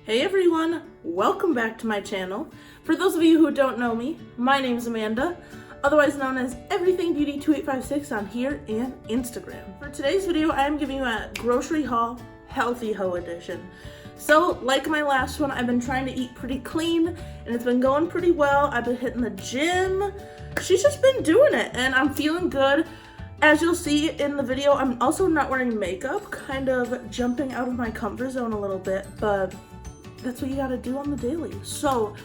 Hey everyone, welcome back to my channel. For those of you who don't know me, my name is Amanda, otherwise known as Everything Beauty 2856 on here and Instagram. For today's video, I am giving you a grocery haul, healthy hoe edition. So, like my last one, I've been trying to eat pretty clean, and it's been going pretty well. I've been hitting the gym. She's just been doing it, and I'm feeling good. As you'll see in the video, I'm also not wearing makeup, kind of jumping out of my comfort zone a little bit, but that's what you gotta do on the daily. So,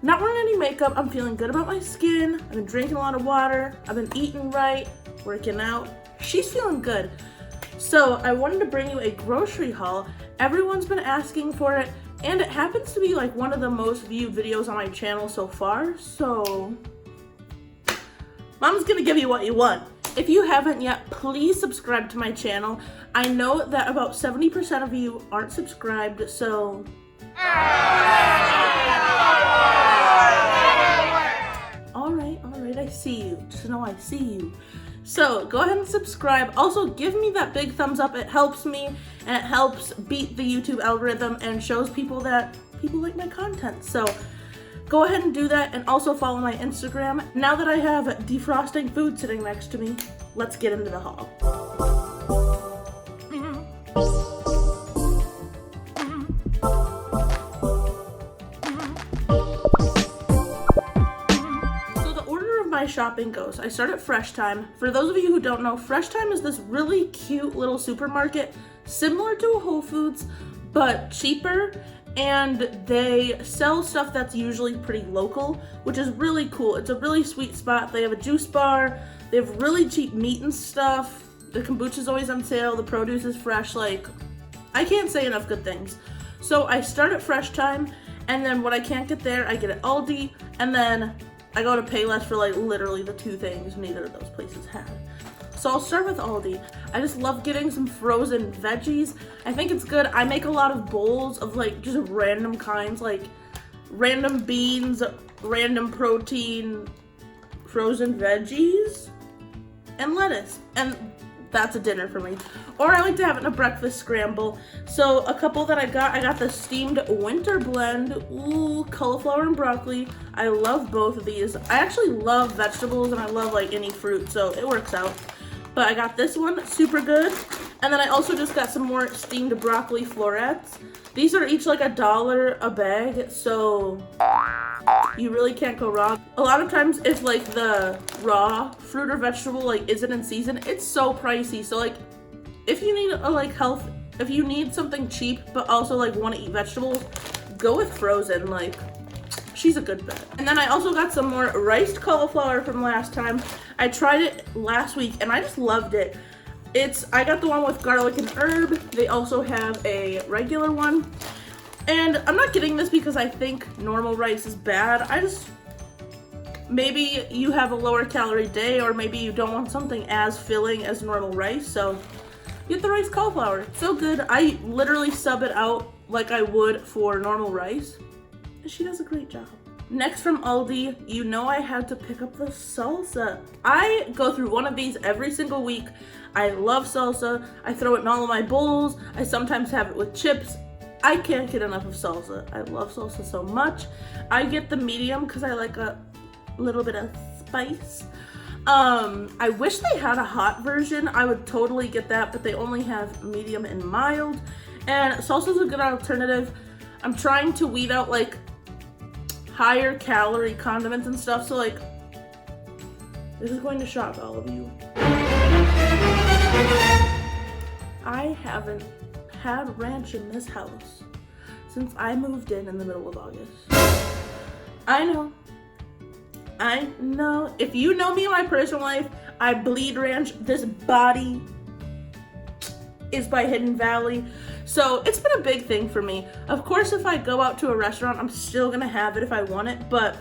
not wearing any makeup, I'm feeling good about my skin, I've been drinking a lot of water, I've been eating right, working out. She's feeling good. So, I wanted to bring you a grocery haul. Everyone's been asking for it, and it happens to be like one of the most viewed videos on my channel so far, so Mom's gonna give you what you want. If you haven't yet, please subscribe to my channel. I know that about 70% of you aren't subscribed, so Alright, I see you. Just know I see you. So go ahead and subscribe. Also, give me that big thumbs up. It helps me, and it helps beat the YouTube algorithm and shows people that people like my content. So go ahead and do that, and also follow my Instagram. Now that I have defrosting food sitting next to me, let's get into the haul. Shopping goes. I start at Fresh Thyme. For those of you who don't know, Fresh Thyme is this really cute little supermarket similar to a Whole Foods but cheaper, and they sell stuff that's usually pretty local, which is really cool. It's a really sweet spot. They have a juice bar, they have really cheap meat and stuff, the kombucha's always on sale, the produce is fresh. Like, I can't say enough good things. So I start at Fresh Thyme, and then what I can't get there I get at Aldi, and then I go to Payless for like literally the two things neither of those places had. So I'll start with Aldi. I just love getting some frozen veggies. I think it's good. I make a lot of bowls of like just random kinds, like random beans, random protein, frozen veggies, and lettuce. And that's a dinner for me. Or I like to have it in a breakfast scramble. So a couple that I got the steamed winter blend. Ooh, cauliflower and broccoli. I love both of these. I actually love vegetables, and I love like any fruit, so it works out. But I got this one, super good. And then I also just got some more steamed broccoli florets. These are each like $1 a bag, so you really can't go wrong. A lot of times if like the raw fruit or vegetable like isn't in season, it's so pricey. So like if you need a like if you need something cheap but also like want to eat vegetables, go with frozen. Like, she's a good bet. And then I also got some more riced cauliflower from last time. I tried it last week and I just loved it. I got the one with garlic and herb. They also have a regular one. And I'm not getting this because I think normal rice is bad. Maybe you have a lower calorie day, or maybe you don't want something as filling as normal rice, so get the rice cauliflower. It's so good. I literally sub it out like I would for normal rice. And she does a great job. Next from Aldi, you know I had to pick up the salsa. I go through one of these every single week. I love salsa. I throw it in all of my bowls. I sometimes have it with chips. I can't get enough of salsa. I love salsa so much. I get the medium because I like a little bit of spice. I wish they had a hot version. I would totally get that, but they only have medium and mild. And salsa's a good alternative. I'm trying to weed out like higher calorie condiments and stuff, so like this is going to shock all of you. I haven't had ranch in this house since I moved in the middle of August. I know. If you know me in my personal life, I bleed ranch. This body is by Hidden Valley. So it's been a big thing for me. Of course, if I go out to a restaurant, I'm still gonna have it if I want it, but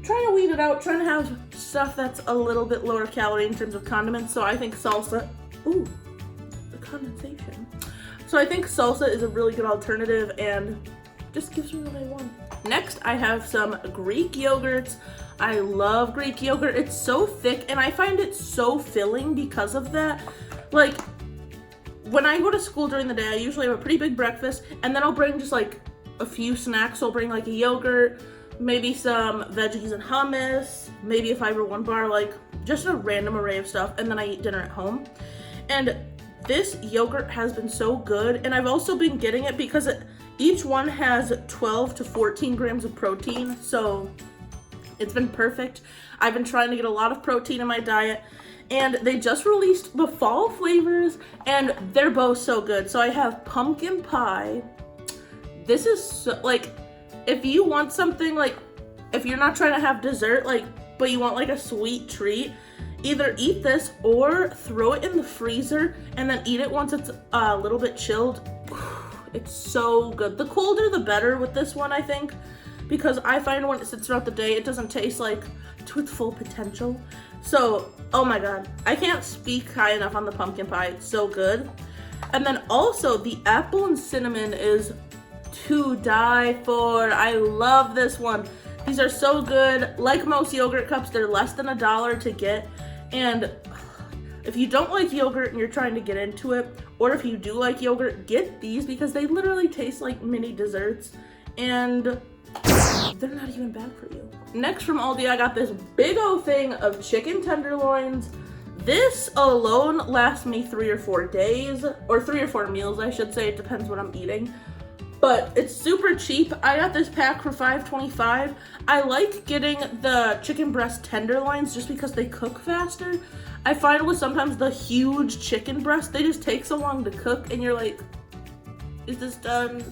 trying to weed it out, trying to have stuff that's a little bit lower calorie in terms of condiments. So I think salsa, ooh, the condensation. So I think salsa is a really good alternative and just gives me what I want. Next, I have some Greek yogurts. I love Greek yogurt. It's so thick and I find it so filling because of that. Like, when I go to school during the day, I usually have a pretty big breakfast, and then I'll bring just like a few snacks. So I'll bring like a yogurt, maybe some veggies and hummus, maybe a Fiber One bar, like just a random array of stuff, and then I eat dinner at home. And this yogurt has been so good, and I've also been getting it because each one has 12 to 14 grams of protein, so it's been perfect. I've been trying to get a lot of protein in my diet, and they just released the fall flavors, and they're both so good. So I have pumpkin pie. This is so, like, if you want something, like, if you're not trying to have dessert, like, but you want like a sweet treat, either eat this or throw it in the freezer and then eat it once it's a little bit chilled. It's so good. The colder the better with this one, I think, because I find when it sits throughout the day, it doesn't taste like to its full potential. So, oh my god, I can't speak high enough on the pumpkin pie. It's so good. And then also the apple and cinnamon is to die for. I love this one. These are so good. Like most yogurt cups, they're less than $1 to get. And if you don't like yogurt and you're trying to get into it, or if you do like yogurt, get these because they literally taste like mini desserts, and they're not even bad for you. Next from Aldi, I got this big old thing of chicken tenderloins. This alone lasts me 3 or 4 days, or 3 or 4 meals, I should say. It depends what I'm eating. But it's super cheap. I got this pack for $5.25. I like getting the chicken breast tenderloins just because they cook faster. I find with sometimes the huge chicken breast, they just take so long to cook, and you're like, is this done?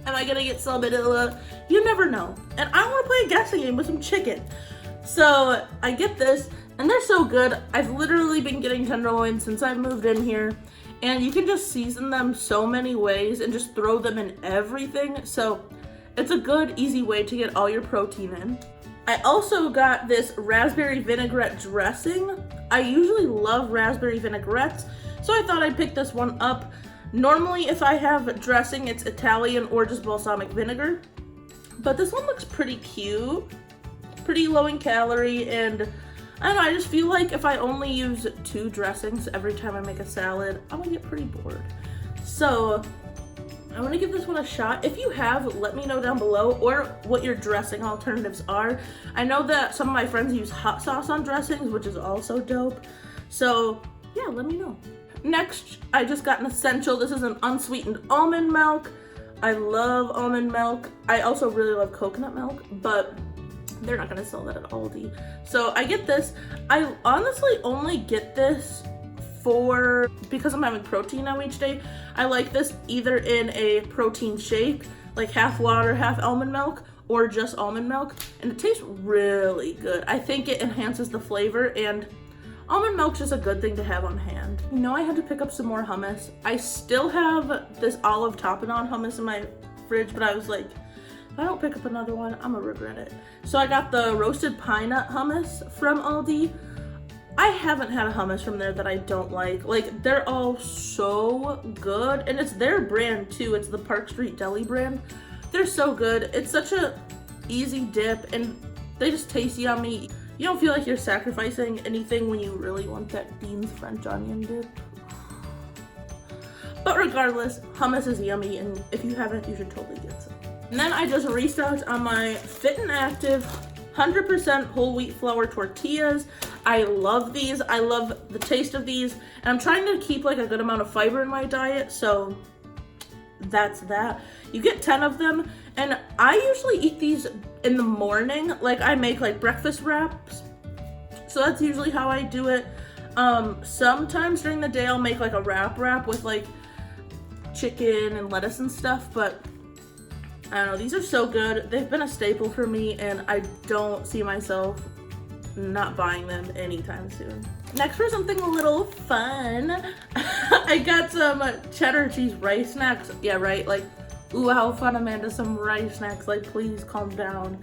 Am I gonna get salmonella? You never know. And I want to play a guessing game with some chicken. So I get this, and they're so good. I've literally been getting tenderloins since I moved in here. And you can just season them so many ways and just throw them in everything. So it's a good, easy way to get all your protein in. I also got this raspberry vinaigrette dressing. I usually love raspberry vinaigrettes, so I thought I'd pick this one up. Normally, if I have dressing, it's Italian or just balsamic vinegar. But this one looks pretty cute, pretty low in calorie, and I don't know, I just feel like if I only use 2 dressings every time I make a salad, I'm gonna get pretty bored. So I want to give this one a shot. If you have, let me know down below, or what your dressing alternatives are. I know that some of my friends use hot sauce on dressings, which is also dope. So yeah, let me know. Next, I just got an essential. This is an unsweetened almond milk. I love almond milk. I also really love coconut milk, but they're not gonna sell that at Aldi. So I get this. I honestly only get this because I'm having protein now each day. I like this either in a protein shake, like half water, half almond milk, or just almond milk, and it tastes really good. I think it enhances the flavor, and almond milk's just a good thing to have on hand. You know, I had to pick up some more hummus. I still have this olive tapenade hummus in my fridge, but I was like, if I don't pick up another one, I'm gonna regret it. So I got the roasted pine nut hummus from Aldi. I haven't had a hummus from there that I don't like. Like, they're all so good, and it's their brand too. It's the Park Street Deli brand. They're so good. It's such a easy dip, and they just taste yummy. You don't feel like you're sacrificing anything when you really want that Dean's French onion dip. But regardless, hummus is yummy, and if you haven't, you should totally get some. And then I just restocked on my Fit and Active 100% whole wheat flour tortillas. I love these. I love the taste of these. And I'm trying to keep like a good amount of fiber in my diet, so that's that. You get 10 of them, and I usually eat these in the morning. Like, I make like breakfast wraps, so that's usually how I do it. Sometimes during the day I'll make like a wrap with like chicken and lettuce and stuff, but I don't know, these are so good. They've been a staple for me, and I don't see myself not buying them anytime soon. Next, for something a little fun, I got some cheddar cheese rice snacks. Yeah, right, like, ooh, how fun, Amanda, some rice snacks, like, please calm down.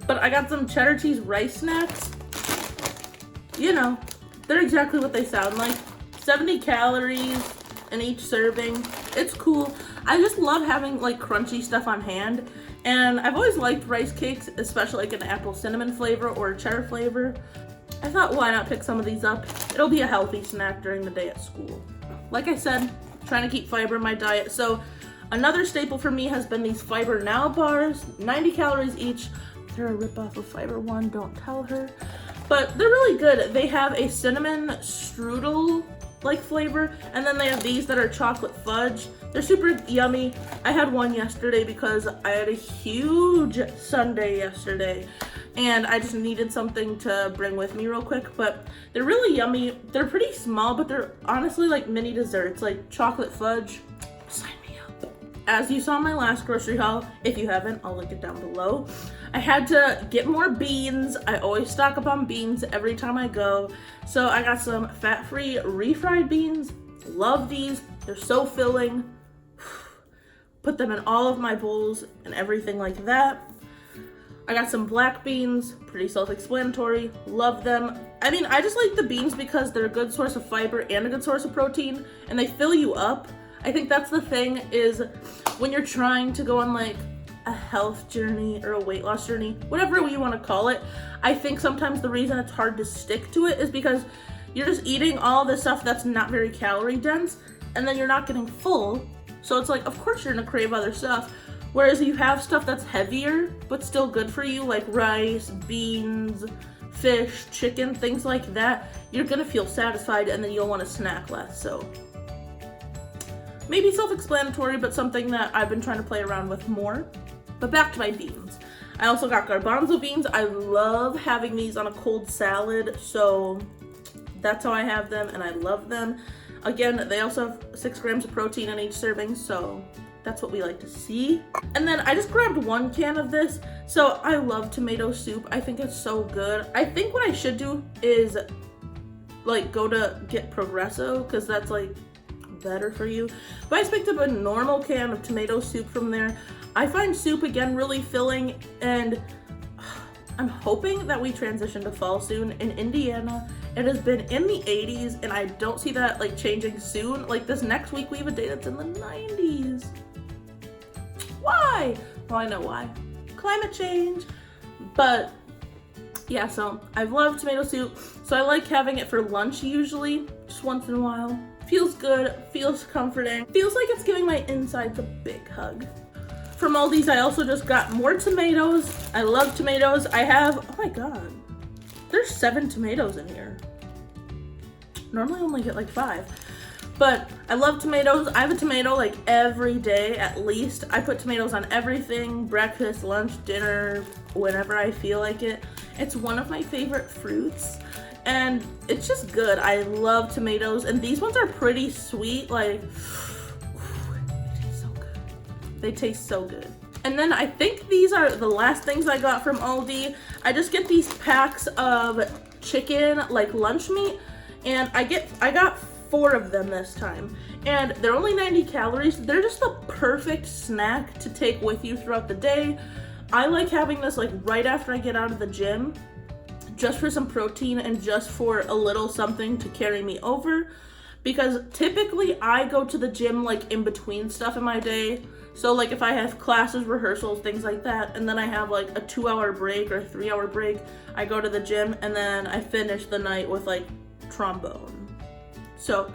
But I got some cheddar cheese rice snacks. You know, they're exactly what they sound like. 70 calories in each serving. It's cool. I just love having like crunchy stuff on hand, and I've always liked rice cakes, especially like an apple cinnamon flavor or a cheddar flavor. I thought, why not pick some of these up? It'll be a healthy snack during the day at school. Like I said, trying to keep fiber in my diet. So another staple for me has been these Fiber Now bars, 90 calories each. They're a ripoff of Fiber One, don't tell her. But they're really good. They have a cinnamon strudel like flavor, and then they have these that are chocolate fudge. They're super yummy. I had one yesterday because I had a huge sundae yesterday and I just needed something to bring with me real quick, but they're really yummy. They're pretty small, but they're honestly like mini desserts, like chocolate fudge. Sign me up. As you saw in my last grocery haul, if you haven't, I'll link it down below. I had to get more beans. I always stock up on beans every time I go. So I got some fat-free refried beans. Love these. They're so filling. Put them in all of my bowls and everything like that. I got some black beans, pretty self-explanatory. Love them. I mean, I just like the beans because they're a good source of fiber and a good source of protein, and they fill you up. I think that's the thing, is when you're trying to go on like a health journey or a weight loss journey, whatever you want to call it, I think sometimes the reason it's hard to stick to it is because you're just eating all this stuff that's not very calorie dense, and then you're not getting full. So it's like, of course you're gonna crave other stuff. Whereas you have stuff that's heavier but still good for you, like rice, beans, fish, chicken, things like that, you're gonna feel satisfied and then you'll want to snack less. So maybe self-explanatory, but something that I've been trying to play around with more. But back to my beans. I also got garbanzo beans. I love having these on a cold salad, so that's how I have them, and I love them. Again, they also have 6 grams of protein in each serving, so that's what we like to see. And then I just grabbed 1 can of this. So I love tomato soup. I think it's so good. I think what I should do is like go to get Progresso, because that's like better for you. But I just picked up a normal can of tomato soup from there. I find soup again really filling, and I'm hoping that we transition to fall soon. In Indiana, it has been in the 80s, and I don't see that like changing soon. Like this next week we have a day that's in the 90s. Why? Well, I know why. Climate change. But yeah, so I've loved tomato soup, so I like having it for lunch usually, just once in a while. Feels good, feels comforting, feels like it's giving my insides a big hug. From Aldi's, I also just got more tomatoes. I love tomatoes. I have, oh my god, there's 7 tomatoes in here. Normally I only get like 5. But I love tomatoes. I have a tomato like every day at least. I put tomatoes on everything, breakfast, lunch, dinner, whenever I feel like it. It's one of my favorite fruits, and it's just good. I love tomatoes, and these ones are pretty sweet. Like, they taste so good. They taste so good. And then I think these are the last things I got from Aldi. I just get these packs of chicken, like lunch meat, and I got 4 of them this time, and they're only 90 calories. They're just the perfect snack to take with you throughout the day. I like having this like right after I get out of the gym, just for some protein and just for a little something to carry me over, because typically I go to the gym like in between stuff in my day. So like if I have classes, rehearsals, things like that, and then I have like a 2-hour break or a 3-hour break, I go to the gym and then I finish the night with like trombone. So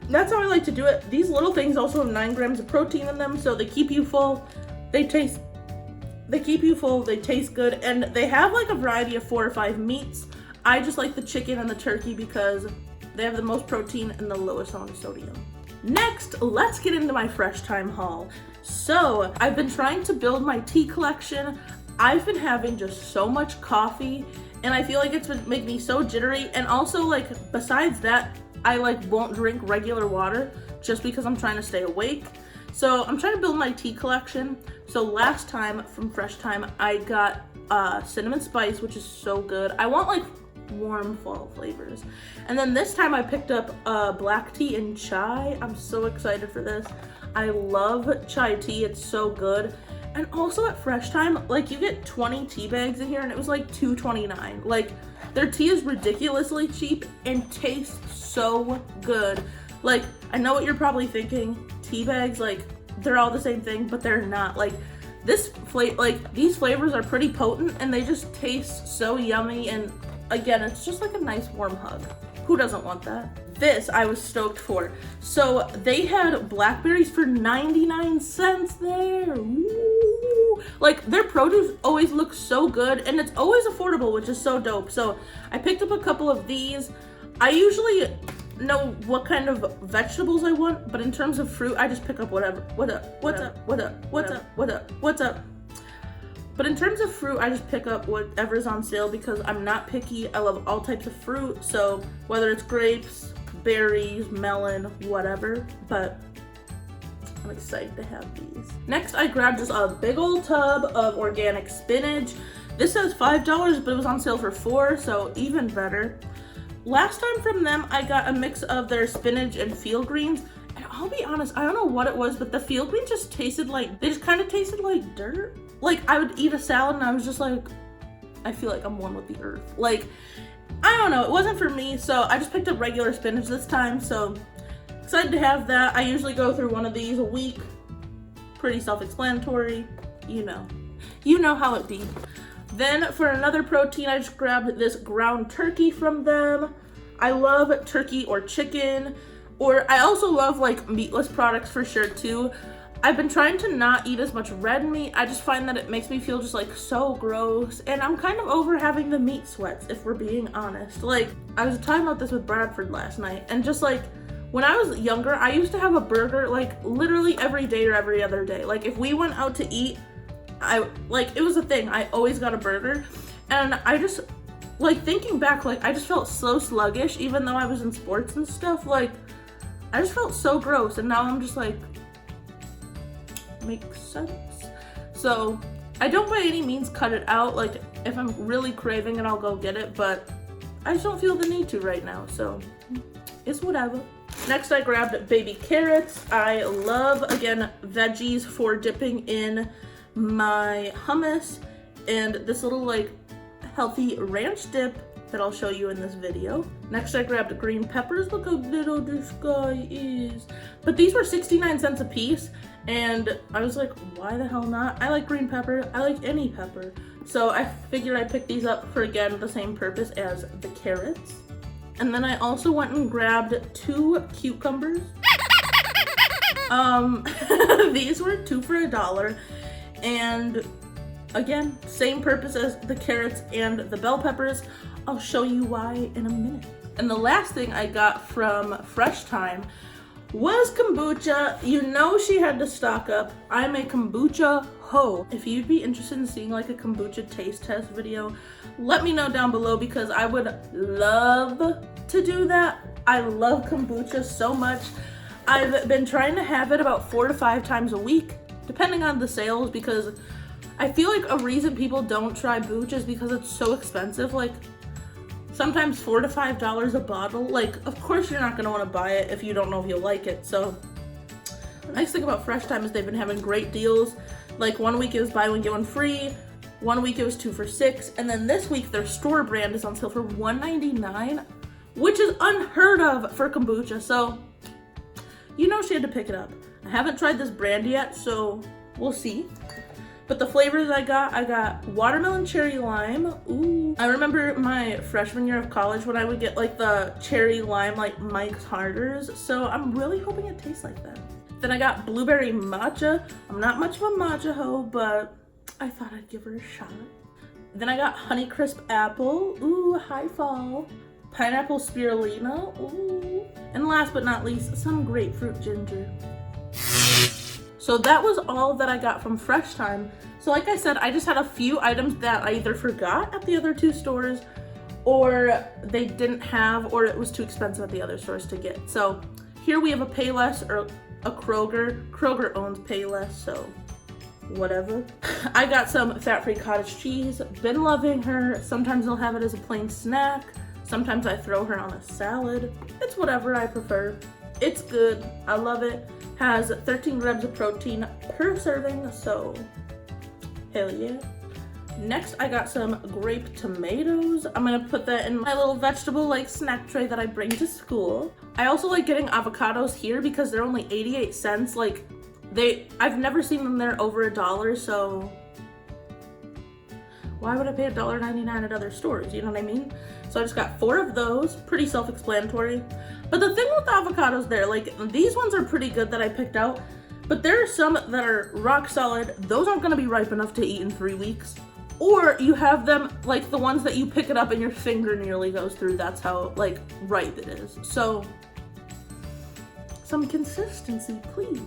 that's how I like to do it. These little things also have 9 grams of protein in them, so they keep you full. They keep you full, they taste good, and they have like a variety of 4 or 5 meats. I just like the chicken and the turkey because they have the most protein and the lowest amount of sodium. Next, let's get into my Fresh Thyme haul. So I've been trying to build my tea collection. I've been having just so much coffee, and I feel like it's been making me so jittery. And also, like, besides that, I like won't drink regular water just because I'm trying to stay awake. So I'm trying to build my tea collection. So last time from Fresh Thyme, I got cinnamon spice, which is so good. I want like warm fall flavors. And then this time I picked up black tea and chai. I'm so excited for this. I love chai tea, it's so good. And also at Fresh Thyme, like you get 20 tea bags in here, and it was like $2.29. Like their tea is ridiculously cheap and tastes so good. Like I know what you're probably thinking, tea bags, like they're all the same thing, but they're not. Like these flavors are pretty potent, and they just taste so yummy, and again, it's just like a nice warm hug. Who doesn't want that? this I was stoked for. So they had blackberries for 99 cents there. Ooh. Like their produce always looks so good and it's always affordable, which is so dope. So I picked up a couple of these. I usually know what kind of vegetables I want, but in terms of fruit, I just pick up whatever. What's up? But in terms of fruit, I just pick up whatever's on sale because I'm not picky. I love all types of fruit. So whether it's grapes, berries, melon, whatever, but I'm excited to have these. Next, I grabbed just a big old tub of organic spinach. This says $5, but it was on sale for $4, so even better. Last time from them, I got a mix of their spinach and field greens. And I'll be honest, I don't know what it was, but the field greens just tasted like, they just kind of tasted like dirt. Like I would eat a salad and I was just like, I feel like I'm one with the earth. Like, I don't know, it wasn't for me. So I just picked up regular spinach this time. So excited to have that. I usually go through one of these a week. Pretty self-explanatory, you know how it be. Then for another protein, I just grabbed this ground turkey from them. I love turkey or chicken, or I also love like meatless products for sure too. I've been trying to not eat as much red meat. I just find that it makes me feel just like so gross, and I'm kind of over having the meat sweats, if we're being honest. Like I was talking about this with Bradford last night, and just like when I was younger, I used to have a burger like literally every day or every other day. Like if we went out to eat, it was a thing. I always got a burger, and I just like thinking back, like I just felt so sluggish even though I was in sports and stuff. Like I just felt so gross, and now I'm just like, makes sense. So I don't by any means cut it out. Like if I'm really craving it, I'll go get it, but I just don't feel the need to right now, so it's whatever. Next, I grabbed baby carrots. I love, again, veggies for dipping in my hummus, and this little like healthy ranch dip that I'll show you in this video. Next, I grabbed green peppers. Look how little this guy is. But these were 69 cents a piece, and I was like, why the hell not? I like green pepper. I like any pepper. So I figured I'd pick these up for, again, the same purpose as the carrots. And then I also went and grabbed 2 cucumbers. These were 2 for $1. And again, same purpose as the carrots and the bell peppers. I'll show you why in a minute. And the last thing I got from Fresh Thyme was kombucha. You know she had to stock up. I'm a kombucha hoe. If you'd be interested in seeing like a kombucha taste test video, let me know down below because I would love to do that. I love kombucha so much. I've been trying to have it about 4 to 5 times a week, depending on the sales, because I feel like a reason people don't try booch is because it's so expensive. Like sometimes $4 to $5 a bottle. Like, of course you're not gonna wanna buy it if you don't know if you'll like it. So the nice thing about Fresh Thyme is they've been having great deals. Like one week it was buy one, get one free. One week it was 2 for $6. And then this week their store brand is on sale for $1.99, which is unheard of for kombucha. So, you know she had to pick it up. I haven't tried this brand yet, so we'll see. But the flavors I got watermelon, cherry, lime. Ooh. I remember my freshman year of college when I would get like the cherry lime, like Mike's Harders. So I'm really hoping it tastes like that. Then I got blueberry matcha. I'm not much of a matcha hoe, but I thought I'd give her a shot. Then I got Honeycrisp apple. Ooh, high fall. Pineapple spirulina. Ooh. And last but not least, some grapefruit ginger. So that was all that I got from Fresh Thyme. So like I said, I just had a few items that I either forgot at the other 2 stores, or they didn't have, or it was too expensive at the other stores to get. So here we have a Payless or a Kroger. Kroger owns Payless, so whatever. I got some fat-free cottage cheese. Been loving her. Sometimes I'll have it as a plain snack. Sometimes I throw her on a salad. It's whatever I prefer. It's good. I love it. Has 13 grams of protein per serving, so hell yeah. Next, I got some grape tomatoes. I'm gonna put that in my little vegetable like snack tray that I bring to school. I also like getting avocados here because they're only 88 cents. Like I've never seen them there over $1, so why would I pay $1.99 at other stores? You know what I mean? So I just got 4 of those, pretty self-explanatory. But the thing with the avocados there, like these ones are pretty good that I picked out, but there are some that are rock solid. Those aren't gonna be ripe enough to eat in 3 weeks. Or you have them like the ones that you pick it up and your finger nearly goes through. That's how like ripe it is. So some consistency, please.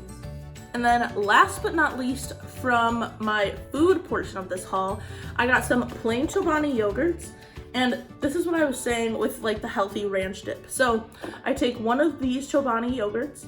And then last but not least, from my food portion of this haul, I got some plain Chobani yogurts. And this is what I was saying with like the healthy ranch dip. So I take one of these Chobani yogurts,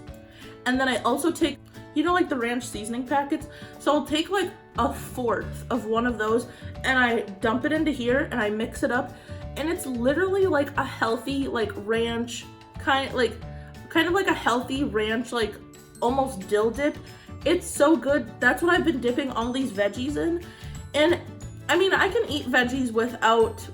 and then I also take, you know, like the ranch seasoning packets. So I'll take like a 1/4 of one of those and I dump it into here and I mix it up. And it's literally like a healthy like ranch, kind of like a healthy ranch, like almost dill dip. It's so good. That's what I've been dipping all these veggies in. And I mean, I can eat veggies without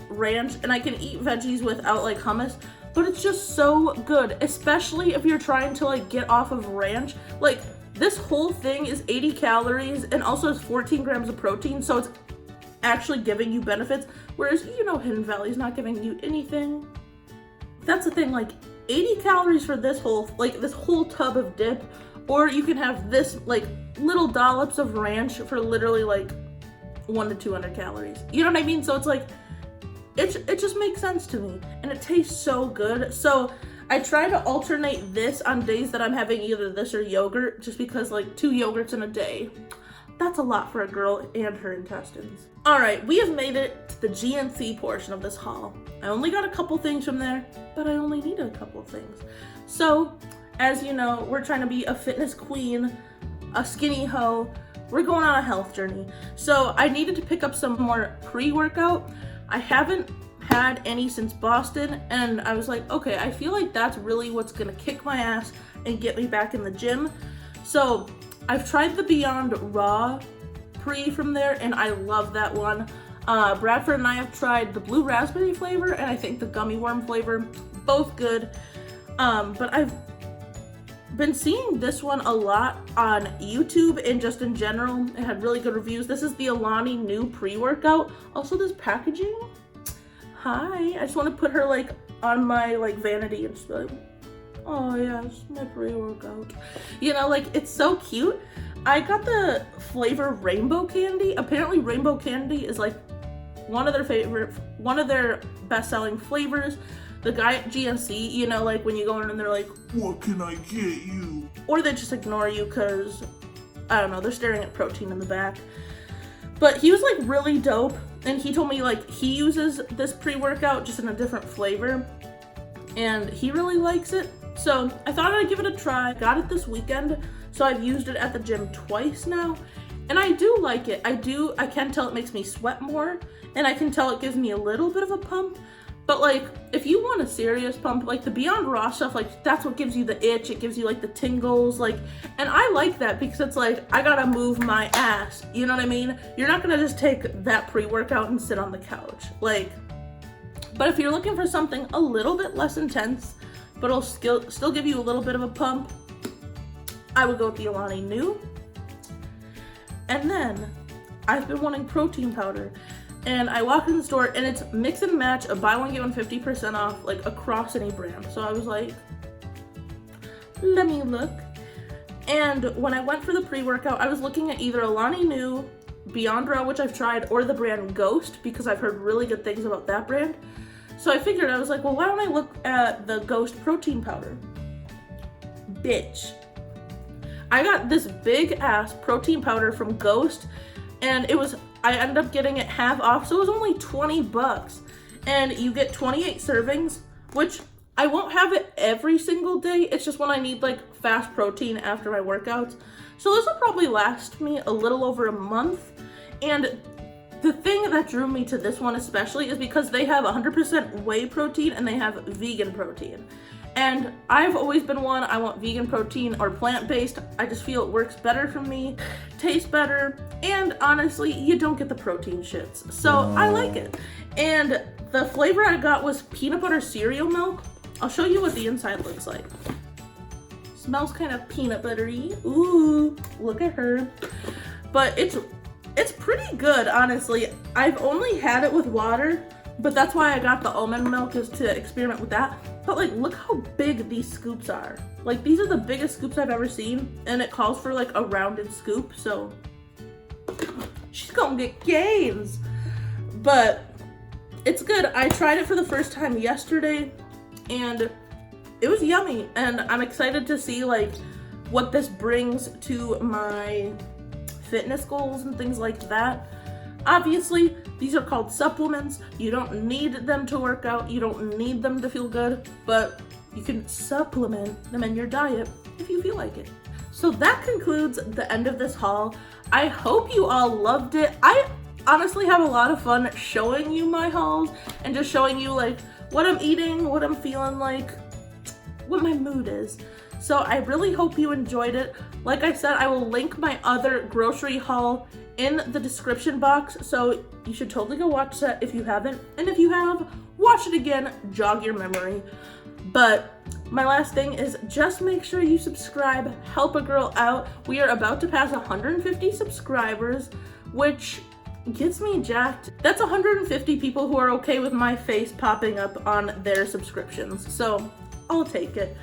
ranch and I can eat veggies without like hummus, but it's just so good, especially if you're trying to like get off of ranch. Like this whole thing is 80 calories and also has 14 grams of protein, so it's actually giving you benefits, whereas, you know, Hidden Valley is not giving you anything. That's the thing, like 80 calories for this whole tub of dip, or you can have this like little dollops of ranch for literally like 100 to 200 calories. You know what I mean? So it's like, it just makes sense to me, and it tastes so good. So I try to alternate this on days that I'm having either this or yogurt, just because like 2 yogurts in a day, that's a lot for a girl and her intestines. All right, we have made it to the GNC portion of this haul. I only got a couple things from there, but I only needed a couple things. So as you know, we're trying to be a fitness queen, a skinny hoe. We're going on a health journey. So I needed to pick up some more pre-workout. I haven't had any since Boston, and I was like, okay, I feel like that's really what's gonna kick my ass and get me back in the gym. So I've tried the Beyond Raw pre from there, and I love that one. Bradford and I have tried the blue raspberry flavor, and I think the gummy worm flavor, both good. But I've been seeing this one a lot on YouTube and just in general. It had really good reviews. This is the Alani new pre-workout. Also this packaging, hi, I just want to put her like on my like vanity and just be like, oh yes, my pre-workout. You know, like it's so cute. I got the flavor rainbow candy. Apparently rainbow candy is like one of their best-selling flavors. The guy at GNC, you know, like when you go in and they're like, what can I get you? Or they just ignore you because, I don't know, they're staring at protein in the back. But he was like really dope, and he told me like he uses this pre-workout just in a different flavor, and he really likes it. So I thought I'd give it a try. Got it this weekend, so I've used it at the gym twice now, and I do like it. I can tell it makes me sweat more, and I can tell it gives me a little bit of a pump. But like, if you want a serious pump, like the Beyond Raw stuff, like that's what gives you the itch. It gives you like the tingles, like, and I like that because it's like, I gotta move my ass. You know what I mean? You're not gonna just take that pre-workout and sit on the couch. Like, but if you're looking for something a little bit less intense, but it'll still give you a little bit of a pump, I would go with the Alani New. And then I've been wanting protein powder. And I walked in the store and it's mix and match, a buy one get one 50% off, like across any brand. So I was like, let me look. And when I went for the pre-workout, I was looking at either Alani New, Beyond Raw, which I've tried, or the brand Ghost, because I've heard really good things about that brand. So I figured, I was like, well, why don't I look at the Ghost protein powder? Bitch. I got this big ass protein powder from Ghost, and I ended up getting it half off, so it was only 20 bucks. And you get 28 servings, which I won't have it every single day. It's just when I need like fast protein after my workouts. So this will probably last me a little over a month. And the thing that drew me to this one especially is because they have 100% whey protein and they have vegan protein. And I've always been one, I want vegan protein or plant-based. I just feel it works better for me, tastes better, and honestly, you don't get the protein shits. So I like it. And the flavor I got was peanut butter cereal milk. I'll show you what the inside looks like. Smells kind of peanut buttery. Ooh, look at her. But it's It's pretty good, honestly. I've only had it with water, but that's why I got the almond milk, is to experiment with that. But like, look how big these scoops are. Like, these are the biggest scoops I've ever seen, and it calls for like a rounded scoop, so she's gonna get gains. But it's good. I tried it for the first time yesterday, and it was yummy, and I'm excited to see like what this brings to my fitness goals and things like that. Obviously, these are called supplements. You don't need them to work out. You don't need them to feel good, but you can supplement them in your diet if you feel like it. So that concludes the end of this haul. I hope you all loved it. I honestly have a lot of fun showing you my hauls and just showing you like what I'm eating, what I'm feeling like, what my mood is. So I really hope you enjoyed it. Like I said, I will link my other grocery haul in the description box, so you should totally go watch that if you haven't. And if you have, watch it again, jog your memory. But my last thing is just make sure you subscribe, help a girl out. We are about to pass 150 subscribers, which gets me jacked. That's 150 people who are okay with my face popping up on their subscriptions, so I'll take it.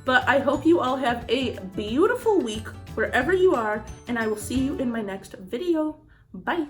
But I hope you all have a beautiful week wherever you are, and I will see you in my next video. Bye.